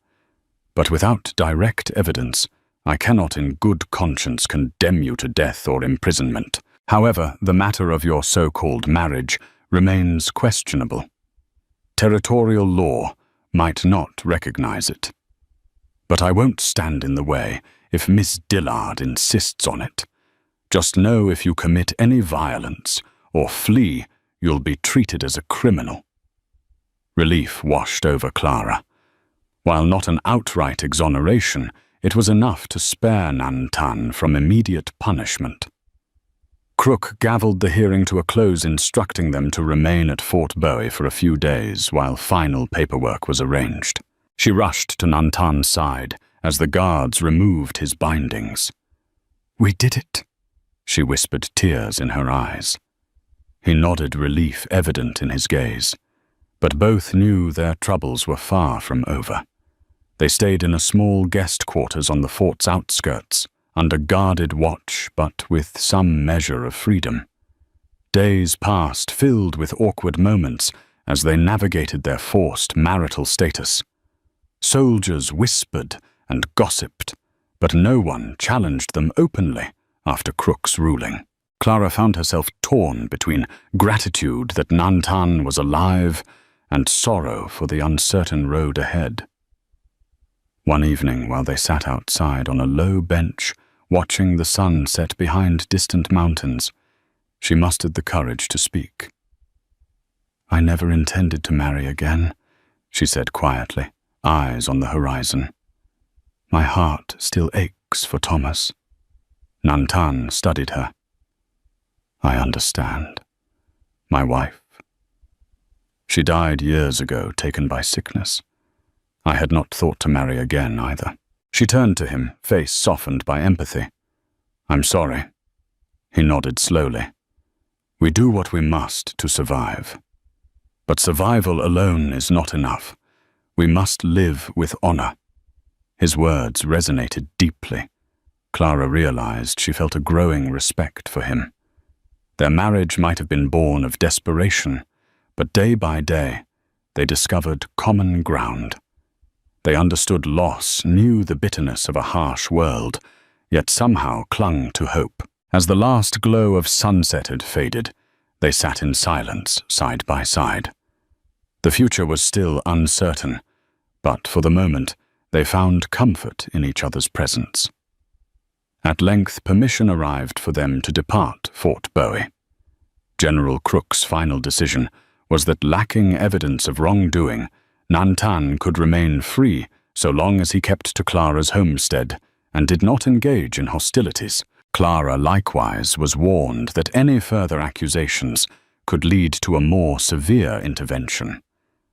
Speaker 1: But without direct evidence, I cannot in good conscience condemn you to death or imprisonment. However, the matter of your so-called marriage remains questionable. Territorial law might not recognize it. But I won't stand in the way if Miss Dillard insists on it. Just know if you commit any violence or flee, you'll be treated as a criminal." Relief washed over Clara. While not an outright exoneration, it was enough to spare Nantan from immediate punishment. Crook gavelled the hearing to a close, instructing them to remain at Fort Bowie for a few days while final paperwork was arranged. She rushed to Nantan's side as the guards removed his bindings. "We did it," she whispered, tears in her eyes. He nodded, relief evident in his gaze. But both knew their troubles were far from over. They stayed in a small guest quarters on the fort's outskirts, under guarded watch but with some measure of freedom. Days passed, filled with awkward moments as they navigated their forced marital status. Soldiers whispered and gossiped, but no one challenged them openly after Crook's ruling. Clara found herself torn between gratitude that Nantan was alive and sorrow for the uncertain road ahead. One evening, while they sat outside on a low bench, watching the sun set behind distant mountains, she mustered the courage to speak. "I never intended to marry again," she said quietly, eyes on the horizon. "My heart still aches for Thomas." Nantan studied her. "I understand. My wife. She died years ago, taken by sickness. I had not thought to marry again either." She turned to him, face softened by empathy. "I'm sorry." He nodded slowly. "We do what we must to survive. But survival alone is not enough. We must live with honor." His words resonated deeply. Clara realized she felt a growing respect for him. Their marriage might have been born of desperation, but day by day, they discovered common ground. They understood loss, knew the bitterness of a harsh world, yet somehow clung to hope. As the last glow of sunset had faded, they sat in silence, side by side. The future was still uncertain, but for the moment, they found comfort in each other's presence. At length, permission arrived for them to depart Fort Bowie. General Crook's final decision was that, lacking evidence of wrongdoing, Nantan could remain free so long as he kept to Clara's homestead and did not engage in hostilities. Clara likewise was warned that any further accusations could lead to a more severe intervention.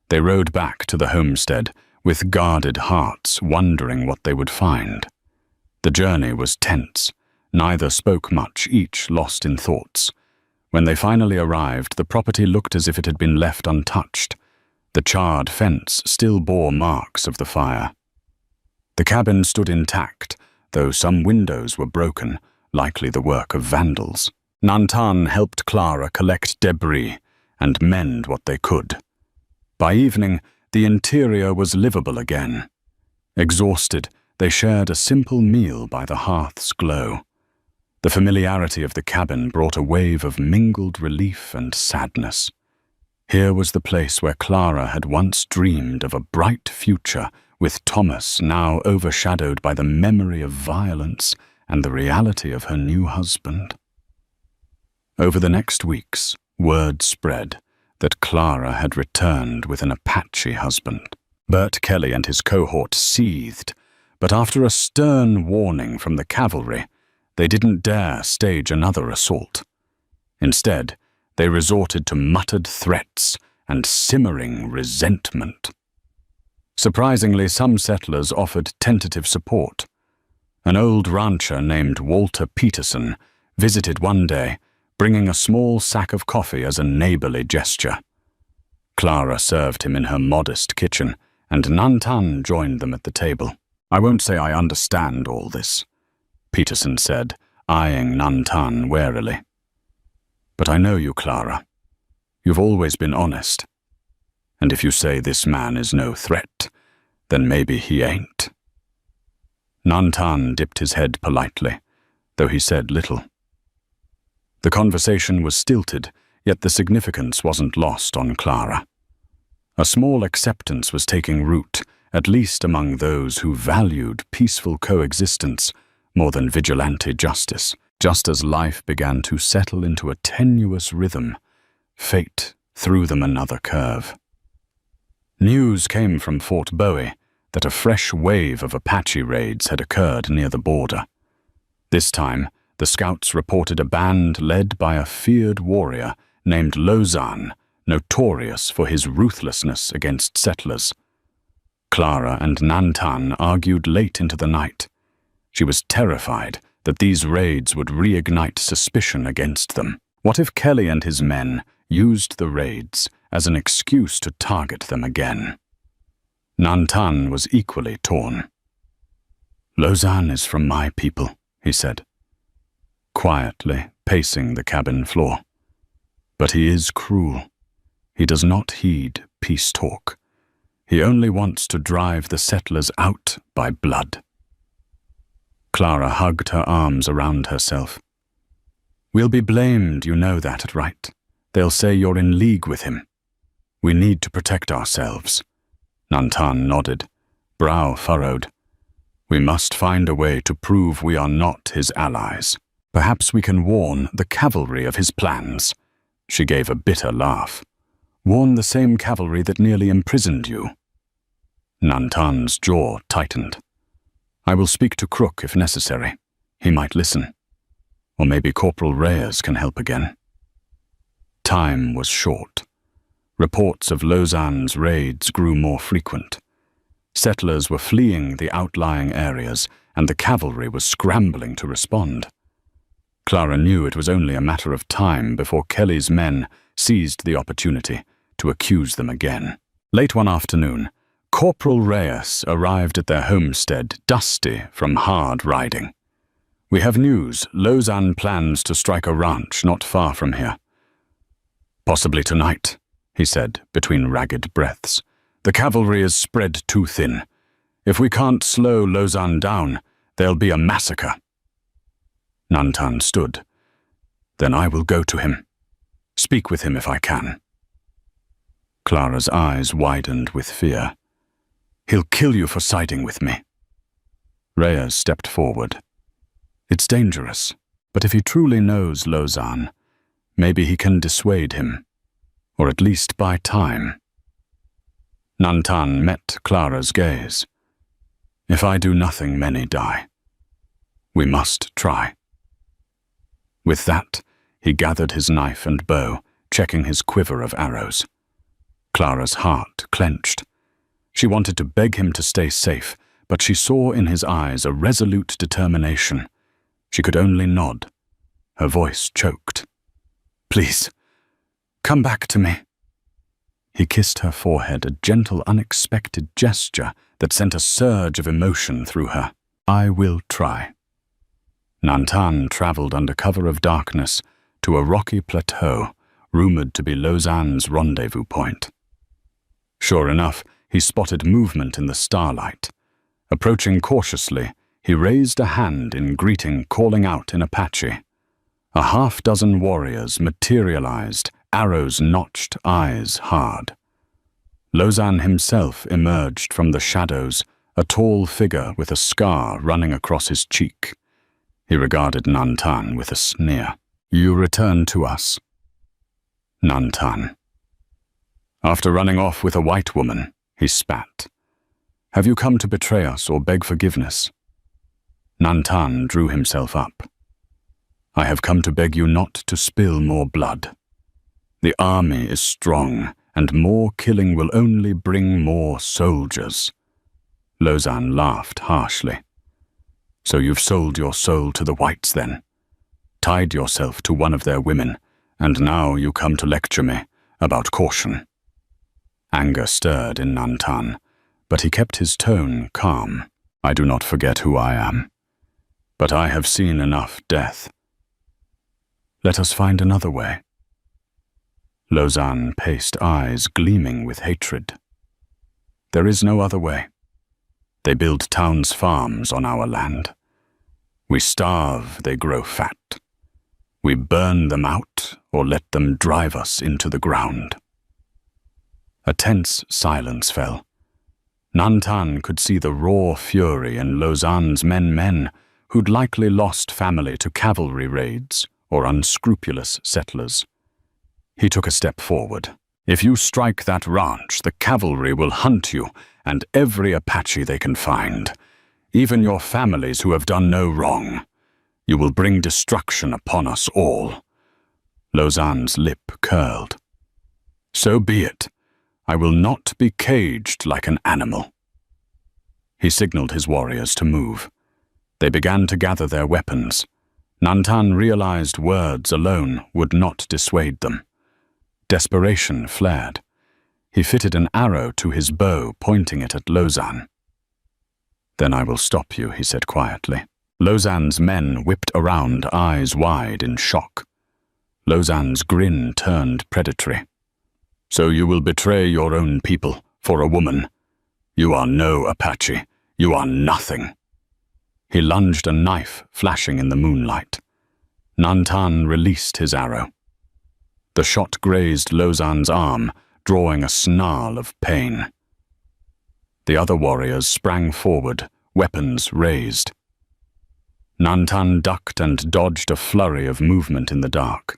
Speaker 1: They rode back to the homestead with guarded hearts, wondering what they would find. The journey was tense. Neither spoke much, each lost in thoughts. When they finally arrived, the property looked as if it had been left untouched. The charred fence still bore marks of the fire. The cabin stood intact, though some windows were broken, likely the work of vandals. Nantan helped Clara collect debris and mend what they could. By evening, the interior was livable again. Exhausted, they shared a simple meal by the hearth's glow. The familiarity of the cabin brought a wave of mingled relief and sadness. Here was the place where Clara had once dreamed of a bright future, with Thomas now overshadowed by the memory of violence and the reality of her new husband. Over the next weeks, word spread that Clara had returned with an Apache husband. Bert Kelly and his cohort seethed, but after a stern warning from the cavalry, they didn't dare stage another assault. Instead, they resorted to muttered threats and simmering resentment. Surprisingly, some settlers offered tentative support. An old rancher named Walter Peterson visited one day, bringing a small sack of coffee as a neighborly gesture. Clara served him in her modest kitchen, and Nantan joined them at the table. "I won't say I understand all this," Peterson said, eyeing Nantan warily. "But I know you, Clara. You've always been honest. And if you say this man is no threat, then maybe he ain't." Nantan dipped his head politely, though he said little. The conversation was stilted, yet the significance wasn't lost on Clara. A small acceptance was taking root, at least among those who valued peaceful coexistence more than vigilante justice. Just as life began to settle into a tenuous rhythm, fate threw them another curve. News came from Fort Bowie that a fresh wave of Apache raids had occurred near the border. This time, the scouts reported a band led by a feared warrior named Lozan, notorious for his ruthlessness against settlers. Clara and Nantan argued late into the night. She was terrified that these raids would reignite suspicion against them. What if Kelly and his men used the raids as an excuse to target them again? Nantan was equally torn. "Lausanne is from my people," he said, quietly pacing the cabin floor. "But he is cruel. He does not heed peace talk. He only wants to drive the settlers out by blood." Clara hugged her arms around herself. "We'll be blamed, you know that, right? They'll say you're in league with him. We need to protect ourselves." Nantan nodded, brow furrowed. "We must find a way to prove we are not his allies. Perhaps we can warn the cavalry of his plans." She gave a bitter laugh. "Warn the same cavalry that nearly imprisoned you." Nantan's jaw tightened. "I will speak to Crook if necessary. He might listen. Or maybe Corporal Reyes can help again." Time was short. Reports of Lausanne's raids grew more frequent. Settlers were fleeing the outlying areas, and the cavalry was scrambling to respond. Clara knew it was only a matter of time before Kelly's men seized the opportunity to accuse them again. Late one afternoon, Corporal Reyes arrived at their homestead, dusty from hard riding. "We have news. Lausanne plans to strike a ranch not far from here." "Possibly tonight," he said between ragged breaths. "The cavalry is spread too thin. If we can't slow Lausanne down, there'll be a massacre." Nantan stood. "Then I will go to him. Speak with him if I can." Clara's eyes widened with fear. "He'll kill you for siding with me." Reyes stepped forward. "It's dangerous, but if he truly knows Lausanne, maybe he can dissuade him, or at least buy time." Nantan met Clara's gaze. "If I do nothing, many die. We must try." With that, he gathered his knife and bow, checking his quiver of arrows. Clara's heart clenched. She wanted to beg him to stay safe, but she saw in his eyes a resolute determination. She could only nod. Her voice choked. "Please, come back to me." He kissed her forehead, a gentle, unexpected gesture that sent a surge of emotion through her. "I will try." Nantan traveled under cover of darkness to a rocky plateau rumored to be Lausanne's rendezvous point. Sure enough, he spotted movement in the starlight. Approaching cautiously, he raised a hand in greeting, calling out in Apache. A half-dozen warriors materialized, arrows notched, eyes hard. Lausanne himself emerged from the shadows, a tall figure with a scar running across his cheek. He regarded Nantan with a sneer. "You return to us." Nantan. "After running off with a white woman," he spat. "Have you come to betray us or beg forgiveness?" Nantan drew himself up. "I have come to beg you not to spill more blood. The army is strong, and more killing will only bring more soldiers." Lausanne laughed harshly. "So you've sold your soul to the whites then? Tied yourself to one of their women, and now you come to lecture me about caution?" Anger stirred in Nantan, but he kept his tone calm. "I do not forget who I am, but I have seen enough death. Let us find another way." Lausanne paced, eyes gleaming with hatred. "There is no other way. They build towns' farms on our land. We starve, they grow fat. We burn them out or let them drive us into the ground." A tense silence fell. Nantan could see the raw fury in Lausanne's men who'd likely lost family to cavalry raids or unscrupulous settlers. He took a step forward. "If you strike that ranch, the cavalry will hunt you and every Apache they can find, even your families who have done no wrong. You will bring destruction upon us all." Lausanne's lip curled. "So be it. I will not be caged like an animal." He signaled his warriors to move. They began to gather their weapons. Nantan realized words alone would not dissuade them. Desperation flared. He fitted an arrow to his bow, pointing it at Lozan. "Then I will stop you," he said quietly. Lozan's men whipped around, eyes wide in shock. Lozan's grin turned predatory. "So you will betray your own people for a woman? You are no Apache. You are nothing." He lunged, a knife flashing in the moonlight. Nantan released his arrow. The shot grazed Lozan's arm, drawing a snarl of pain. The other warriors sprang forward, weapons raised. Nantan ducked and dodged a flurry of movement in the dark.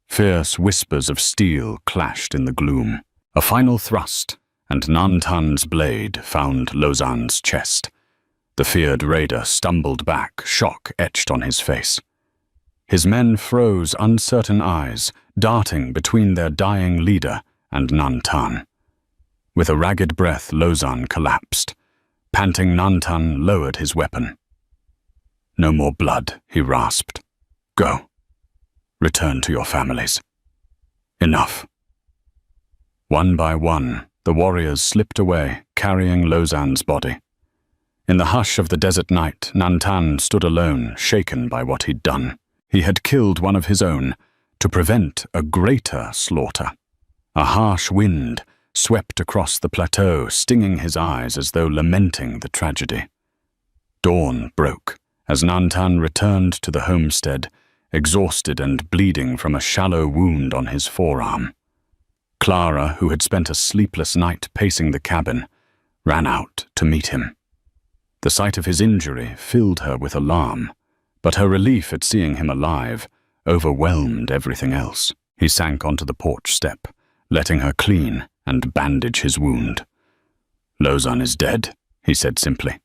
Speaker 1: Fierce whispers of steel clashed in the gloom. A final thrust, and Nantan's blade found Lozan's chest. The feared raider stumbled back, shock etched on his face. His men froze uncertain eyes, darting between their dying leader and Nantan. With a ragged breath, Lozan collapsed. Panting, Nantan lowered his weapon. "No more blood," he rasped. "Go. Return to your families. Enough." One by one, the warriors slipped away, carrying Lozan's body. In the hush of the desert night, Nantan stood alone, shaken by what he'd done. He had killed one of his own to prevent a greater slaughter. A harsh wind swept across the plateau, stinging his eyes as though lamenting the tragedy. Dawn broke as Nantan returned to the homestead, exhausted and bleeding from a shallow wound on his forearm. Clara, who had spent a sleepless night pacing the cabin, ran out to meet him. The sight of his injury filled her with alarm, but her relief at seeing him alive overwhelmed everything else. He sank onto the porch step, letting her clean and bandage his wound. "Lozan is dead," he said simply.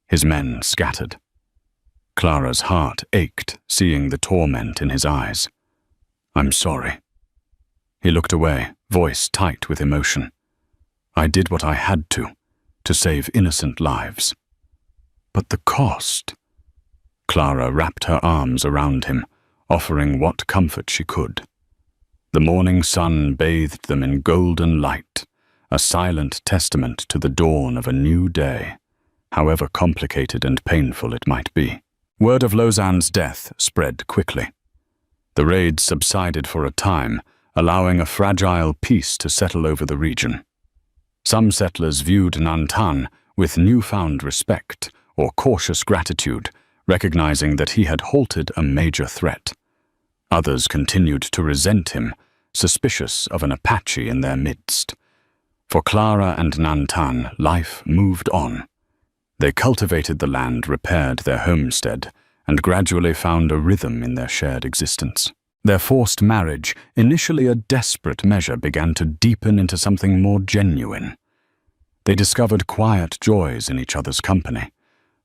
Speaker 1: His men scattered. Clara's heart ached, seeing the torment in his eyes. "I'm sorry." He looked away, voice tight with emotion. "I did what I had to save innocent lives. But the cost..." Clara wrapped her arms around him, offering what comfort she could. The morning sun bathed them in golden light, a silent testament to the dawn of a new day, however complicated and painful it might be. Word of Lozan's death spread quickly. The raids subsided for a time, allowing a fragile peace to settle over the region. Some settlers viewed Nantan with newfound respect or cautious gratitude, recognizing that he had halted a major threat. Others continued to resent him, suspicious of an Apache in their midst. For Clara and Nantan, life moved on. They cultivated the land, repaired their homestead, and gradually found a rhythm in their shared existence. Their forced marriage, initially a desperate measure, began to deepen into something more genuine. They discovered quiet joys in each other's company,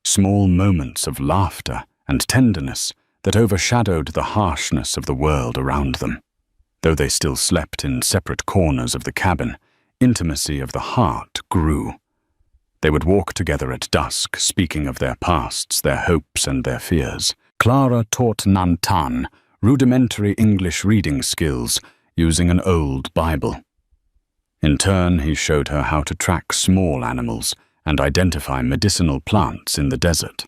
Speaker 1: small moments of laughter and tenderness that overshadowed the harshness of the world around them. Though they still slept in separate corners of the cabin, intimacy of the heart grew. They would walk together at dusk, speaking of their pasts, their hopes, and their fears. Clara taught Nantan rudimentary English reading skills using an old Bible. In turn, he showed her how to track small animals and identify medicinal plants in the desert.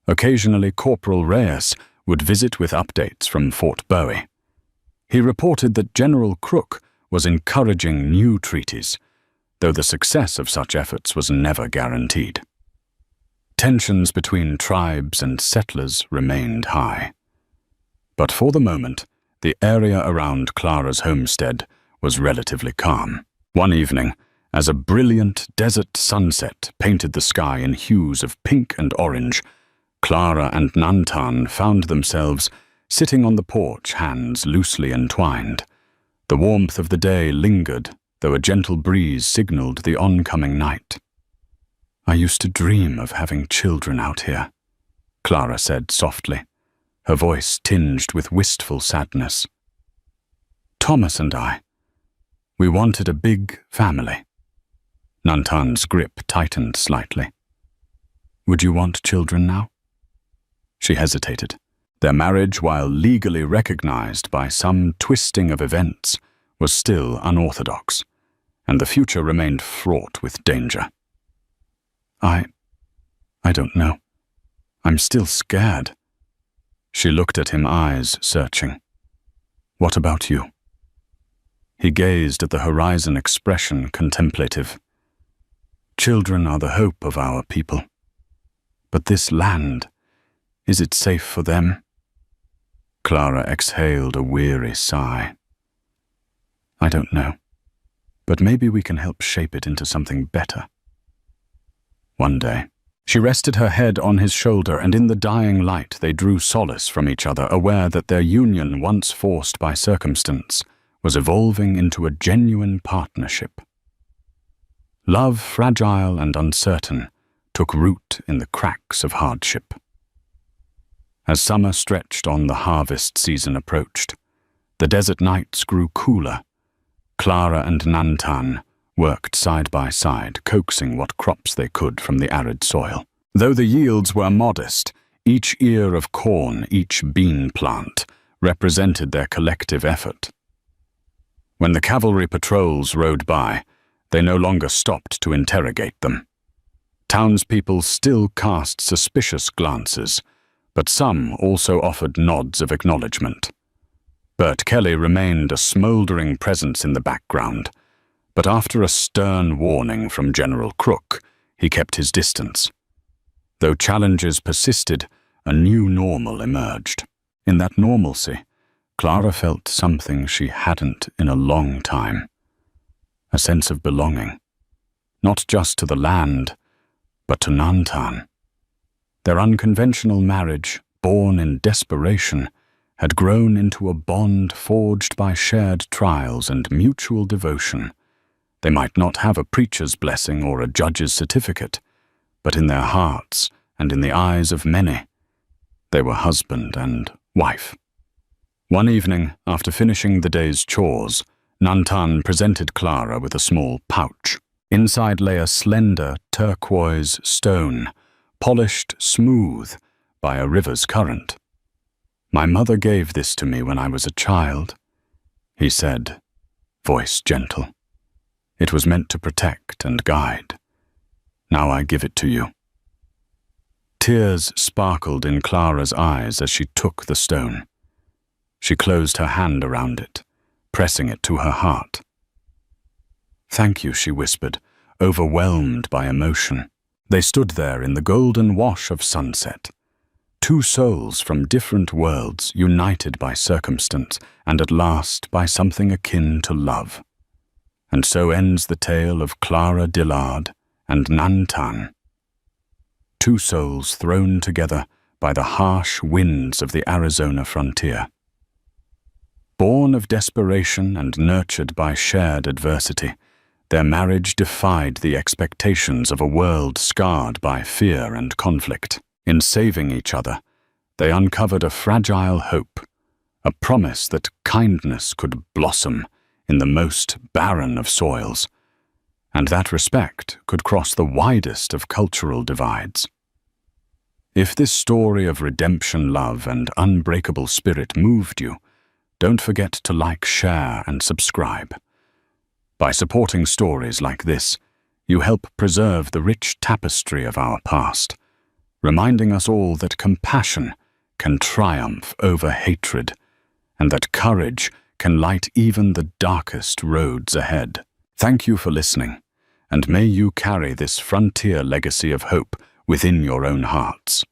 Speaker 1: Occasionally, Corporal Reyes would visit with updates from Fort Bowie. He reported that General Crook was encouraging new treaties, though the success of such efforts was never guaranteed. Tensions between tribes and settlers remained high. But for the moment, the area around Clara's homestead was relatively calm. One evening, as a brilliant desert sunset painted the sky in hues of pink and orange, Clara and Nantan found themselves sitting on the porch, hands loosely entwined. The warmth of the day lingered, though a gentle breeze signaled the oncoming night. "I used to dream of having children out here," Clara said softly, her voice tinged with wistful sadness. "Thomas and I, we wanted a big family." Nantan's grip tightened slightly. "Would you want children now?" She hesitated. Their marriage, while legally recognized by some twisting of events, was still unorthodox, and the future remained fraught with danger. I don't know. I'm still scared. She looked at him, eyes searching. What about you? He gazed at the horizon, expression contemplative. Children are the hope of our people. But this land, is it safe for them? Clara exhaled a weary sigh. I don't know, but maybe we can help shape it into something better. One day, she rested her head on his shoulder, and in the dying light they drew solace from each other, aware that their union, once forced by circumstance, was evolving into a genuine partnership. Love, fragile and uncertain, took root in the cracks of hardship. As summer stretched on, the harvest season approached. The desert nights grew cooler. Clara and Nantan worked side by side, coaxing what crops they could from the arid soil. Though the yields were modest, each ear of corn, each bean plant, represented their collective effort. When the cavalry patrols rode by, they no longer stopped to interrogate them. Townspeople still cast suspicious glances, but some also offered nods of acknowledgement. Bert Kelly remained a smouldering presence in the background, but after a stern warning from General Crook, he kept his distance. Though challenges persisted, a new normal emerged. In that normalcy, Clara felt something she hadn't in a long time. A sense of belonging, not just to the land, but to Nantan. Their unconventional marriage, born in desperation, had grown into a bond forged by shared trials and mutual devotion. They might not have a preacher's blessing or a judge's certificate, but in their hearts and in the eyes of many, they were husband and wife. One evening, after finishing the day's chores, Nantan presented Clara with a small pouch. Inside lay a slender turquoise stone, polished smooth by a river's current. My mother gave this to me when I was a child, he said, voice gentle. It was meant to protect and guide. Now I give it to you. Tears sparkled in Clara's eyes as she took the stone. She closed her hand around it, pressing it to her heart. Thank you, she whispered, overwhelmed by emotion. They stood there in the golden wash of sunset. Two souls from different worlds, united by circumstance, and at last by something akin to love. And so ends the tale of Clara Dillard and Nantan. Two souls thrown together by the harsh winds of the Arizona frontier. Born of desperation and nurtured by shared adversity, their marriage defied the expectations of a world scarred by fear and conflict. In saving each other, they uncovered a fragile hope, a promise that kindness could blossom in the most barren of soils, and that respect could cross the widest of cultural divides. If this story of redemption, love, and unbreakable spirit moved you, don't forget to like, share, and subscribe. By supporting stories like this, you help preserve the rich tapestry of our past, reminding us all that compassion can triumph over hatred, and that courage can light even the darkest roads ahead. Thank you for listening, and may you carry this frontier legacy of hope within your own hearts.